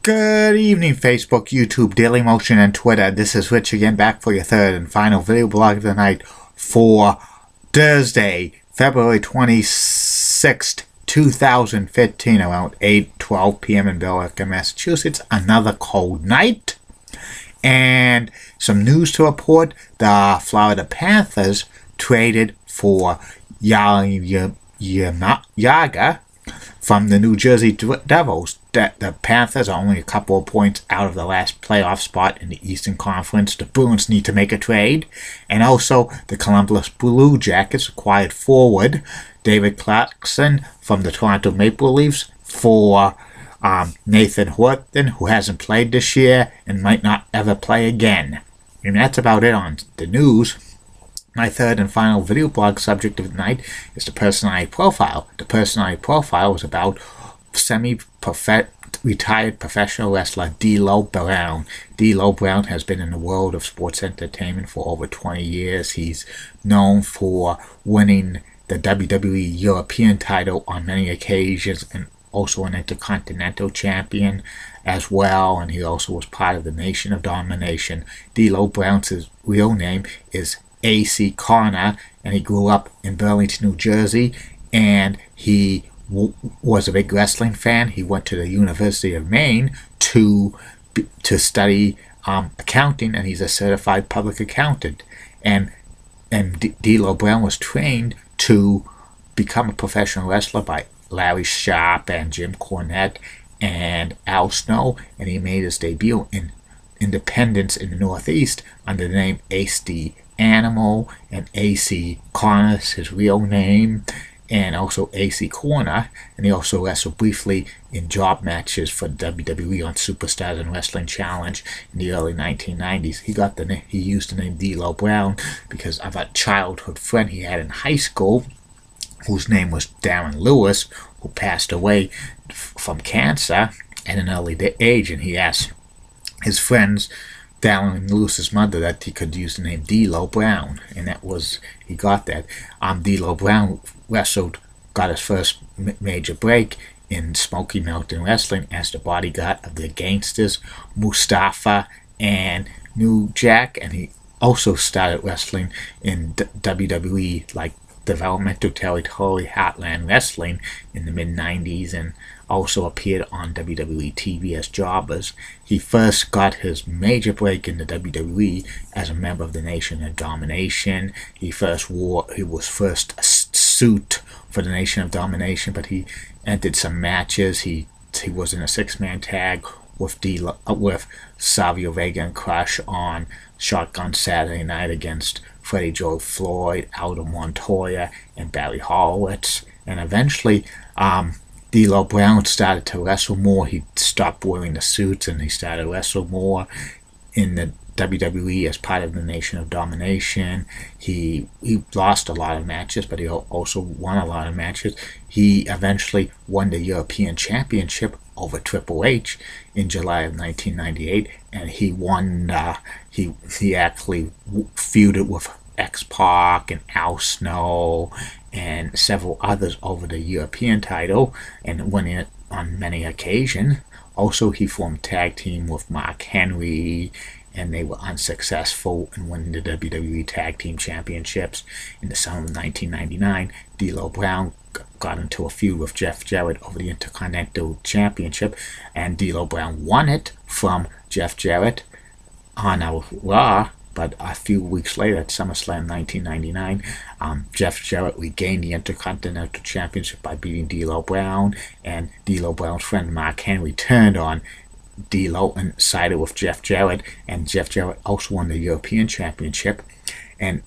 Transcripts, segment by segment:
Good evening, Facebook, YouTube, Dailymotion, and Twitter. This is Rich again, back for your third and final video blog of the night for Thursday, February 26th, 2015, around 8:12 p.m. in Billerica, Massachusetts. Another cold night. And some news to report. The Florida Panthers traded for Yaga from the New Jersey Devils. The Panthers are only a couple of points out of the last playoff spot in the Eastern Conference. The Bruins need to make a trade. And also, the Columbus Blue Jackets acquired forward David Clarkson from the Toronto Maple Leafs for Nathan Horton, who hasn't played this year and might not ever play again. And that's about it on the news. My third and final video blog subject of the night is the personality profile. The personality profile is about retired professional wrestler D'Lo Brown. D'Lo Brown has been in the world of sports entertainment for over 20 years. He's known for winning the WWE European title on many occasions and also an Intercontinental Champion as well. And he also was part of the Nation of Domination. D'Lo Brown's real name is A.C. Connor, and he grew up in Burlington, New Jersey, and he was a big wrestling fan. He went to the University of Maine to study accounting, and he's a certified public accountant. And D'Lo Brown was trained to become a professional wrestler by Larry Sharp and Jim Cornette and Al Snow, and he made his debut in Independence in the Northeast under the name Ace the Animal, and A.C. Connor is his real name, and also A.C. Corner. And he also wrestled briefly in job matches for WWE on Superstars and Wrestling Challenge in the early 1990s. He used the name D'Lo Brown because of a childhood friend he had in high school, whose name was Darren Lewis, who passed away from cancer at an early age, and he asked his friends, Darren Lewis's mother, that he could use the name D'Lo Brown, and he got that. D'Lo Brown got his first major break in Smoky Mountain Wrestling as the bodyguard of the Gangsters, Mustafa and New Jack, and he also started wrestling in WWE, like Developmental Territory Heartland Wrestling in the mid-90s, and also appeared on WWE TV as jobbers. He first got his major break in the WWE as a member of the Nation of Domination. He was first a suit for the Nation of Domination, but he entered some matches. He was in a six-man tag with Savio Vega and Crush on Shotgun Saturday Night against Freddie Joe Floyd, Aldo Montoya, and Barry Horowitz. And eventually, D'Lo Brown started to wrestle more. He stopped wearing the suits and he started to wrestle more in the WWE as part of the Nation of Domination. He lost a lot of matches, but he also won a lot of matches. He eventually won the European Championship over Triple H in July of 1998, and he won. He actually feuded with X-Pac and Al Snow and several others over the European title, and won it on many occasions. Also, he formed a tag team with Mark Henry, and they were unsuccessful in winning the WWE Tag Team Championships. In the summer of 1999, D'Lo Brown got into a feud with Jeff Jarrett over the Intercontinental Championship, and D'Lo Brown won it from Jeff Jarrett on a Raw. But a few weeks later, at SummerSlam 1999, Jeff Jarrett regained the Intercontinental Championship by beating D'Lo Brown, and D'Lo Brown's friend Mark Henry turned on D'Lo and sided with Jeff Jarrett, and Jeff Jarrett also won the European Championship, and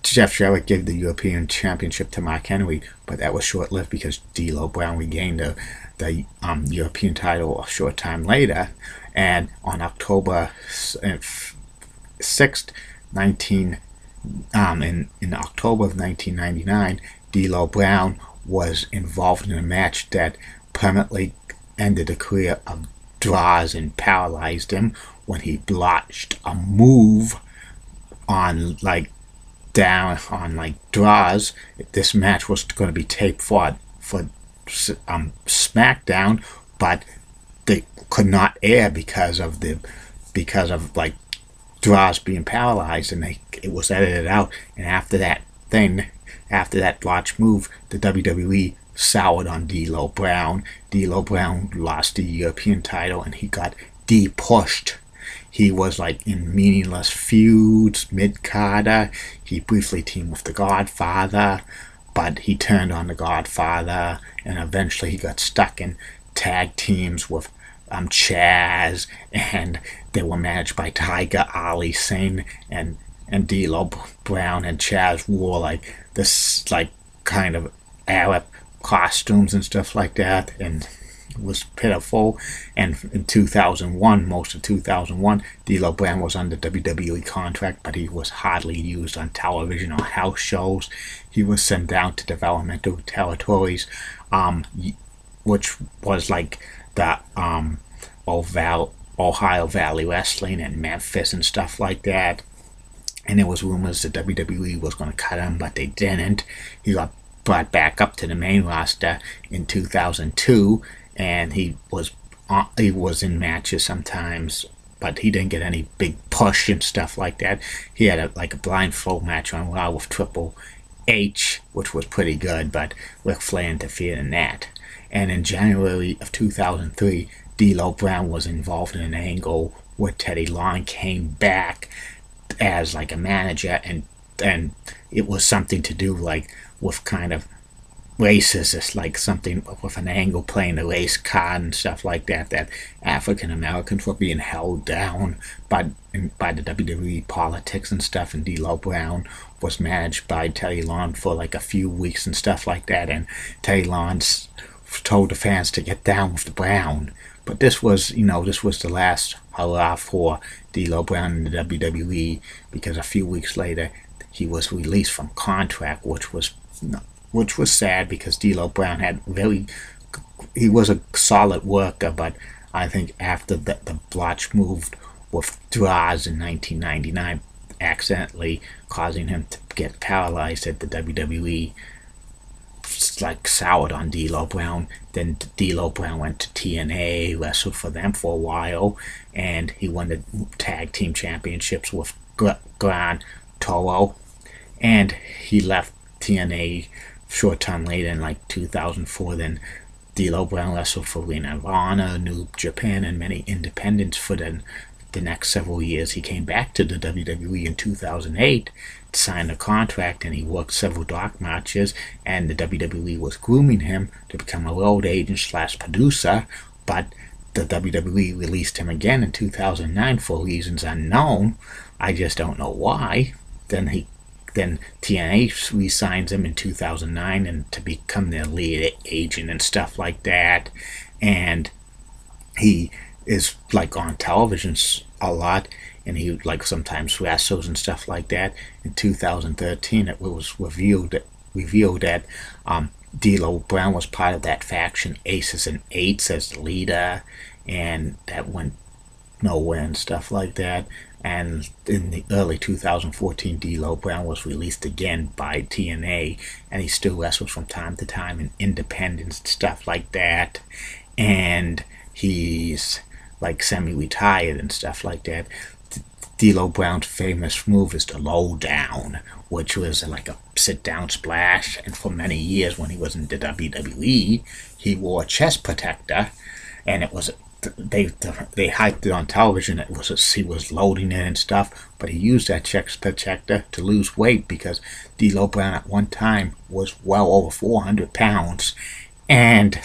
Jeff Jarrett gave the European Championship to Mark Henry, but that was short-lived because D'Lo Brown regained the European title a short time later. And on October 6th, in October of 1999, D'Lo Brown was involved in a match that permanently ended the career of Droz and paralyzed him when he blotched a move on Droz. This match was going to be taped for SmackDown, but they could not air because of like Droz being paralyzed, and it was edited out. And after that botch move, the WWE soured on D'Lo Brown. D'Lo Brown lost the European title, and he got de-pushed. He was like in meaningless feuds, mid-carder. He briefly teamed with the Godfather, but he turned on the Godfather, and eventually he got stuck in tag teams with Chaz, and they were managed by Tiger Ali Singh, and D'Lo Brown and Chaz wore like this like kind of Arab costumes and stuff like that, and it was pitiful. And in 2001, most of 2001, D'Lo Brown was under WWE contract, but he was hardly used on television or house shows. He was sent down to developmental territories, which was like the Ohio Valley Wrestling and Memphis and stuff like that. And there was rumors that WWE was going to cut him, but they didn't. He got brought back up to the main roster in 2002, and he was in matches sometimes, but he didn't get any big push and stuff like that. He had a blindfold match on Raw with Triple H, which was pretty good, but Ric Flair interfered in that. And in January of 2003, D'Lo Brown was involved in an angle where Teddy Long came back as like a manager, and it was something to do like with kind of races. It's like something with an angle playing the race card and stuff like that African Americans were being held down by the WWE politics and stuff, and D'Lo Brown was managed by Teddy Long for like a few weeks and stuff like that, and Teddy Long told the fans to get down with the Brown. But this was the last hurrah for D'Lo Brown in the WWE, because a few weeks later he was released from contract, which was sad, because D'Lo Brown he was a solid worker, but I think after the blotch moved with Droz in 1999, accidentally causing him to get paralyzed at the WWE, like soured on D'Lo Brown. Then D'Lo Brown went to TNA, wrestled for them for a while, and he won the tag team championships with Gran Toro, and he left TNA short time later in like 2004. Then D'Lo Brown wrestled for Ring of Honor, New Japan, and many independents for the next several years. He came back to the WWE in 2008, signed a contract, and he worked several dark matches, and the WWE was grooming him to become a road agent / producer, but the WWE released him again in 2009 for reasons unknown. I just don't know why. Then TNA re-signs him in 2009 and to become their lead agent and stuff like that, and he is like on television a lot, and he like sometimes wrestles and stuff like that. In 2013, it was revealed that D'Lo Brown was part of that faction Aces and Eights as the leader, and that went nowhere and stuff like that. And in the early 2014, D'Lo Brown was released again by TNA, and he still wrestles from time to time in independents and stuff like that, and he's like semi-retired and stuff like that. D'Lo Brown's famous move is the lowdown, which was like a sit-down splash, and for many years when he was in the WWE, he wore a chest protector, and it was they hyped it on television. He was loading it and stuff, but he used that chest protector to lose weight, because D'Lo Brown at one time was well over 400 pounds, and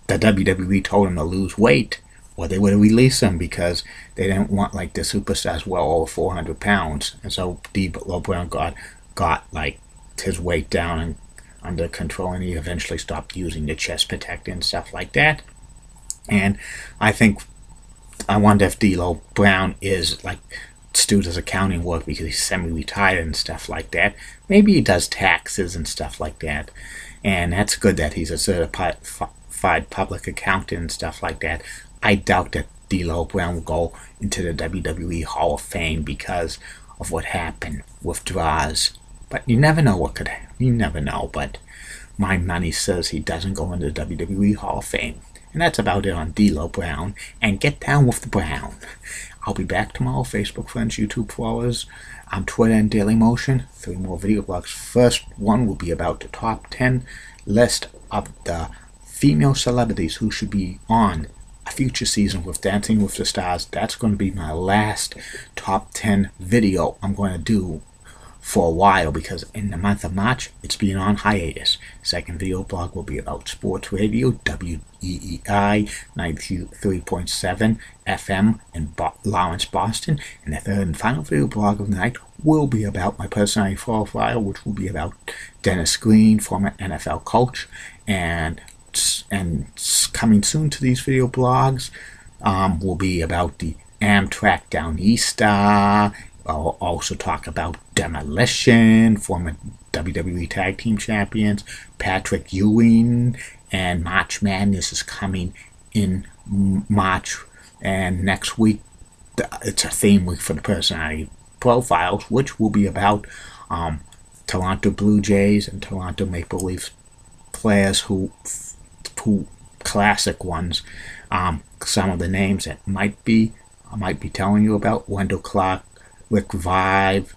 the WWE told him to lose weight or they would release him, because they didn't want like the superstars well over 400 pounds. And so D'Lo Brown got like his weight down and under control, and he eventually stopped using the chest protector and stuff like that. And I wonder if D'Lo Brown is like still does accounting work because he's semi-retired and stuff like that. Maybe he does taxes and stuff like that, and that's good that he's a certified public accountant and stuff like that. I doubt that D'Lo Brown will go into the WWE Hall of Fame because of what happened with Droz. But you never know what could happen. You never know. But my money says he doesn't go into the WWE Hall of Fame. And that's about it on D'Lo Brown. And get down with the Brown. I'll be back tomorrow, Facebook friends, YouTube followers, Twitter, and Dailymotion. 3 more video blogs. First one will be about the top 10 list of the female celebrities who should be on a future season with Dancing with the Stars. That's going to be my last top 10 video I'm going to do for a while, because in the month of March it's been on hiatus. Second video blog will be about sports radio, WEEI 93.7 FM in Lawrence, Boston. And the third and final video blog of the night will be about my personality profile, which will be about Dennis Green, former NFL coach. And coming soon to these video blogs will be about the Amtrak Down East star. I'll also talk about Demolition, former WWE Tag Team Champions, Patrick Ewing, and March Madness is coming in March. And next week, it's a theme week for the personality profiles, which will be about Toronto Blue Jays and Toronto Maple Leafs players who classic ones. Some of the names that I might be telling you about: Wendell Clark, Rick Vive,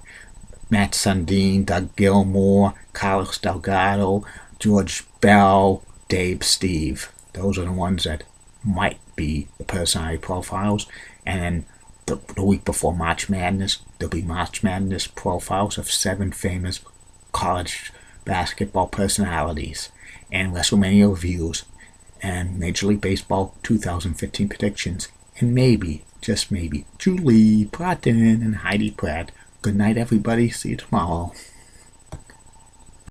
Matt Sundin, Doug Gilmore, Carlos Delgado, George Bell, Dave Steve. Those are the ones that might be the personality profiles. And then the week before March Madness, there'll be March Madness profiles of 7 famous college basketball personalities, and WrestleMania reviews, and Major League Baseball 2015 predictions, and maybe, just maybe, Julie Broughton and Heidi Pratt. Good night, everybody. See you tomorrow.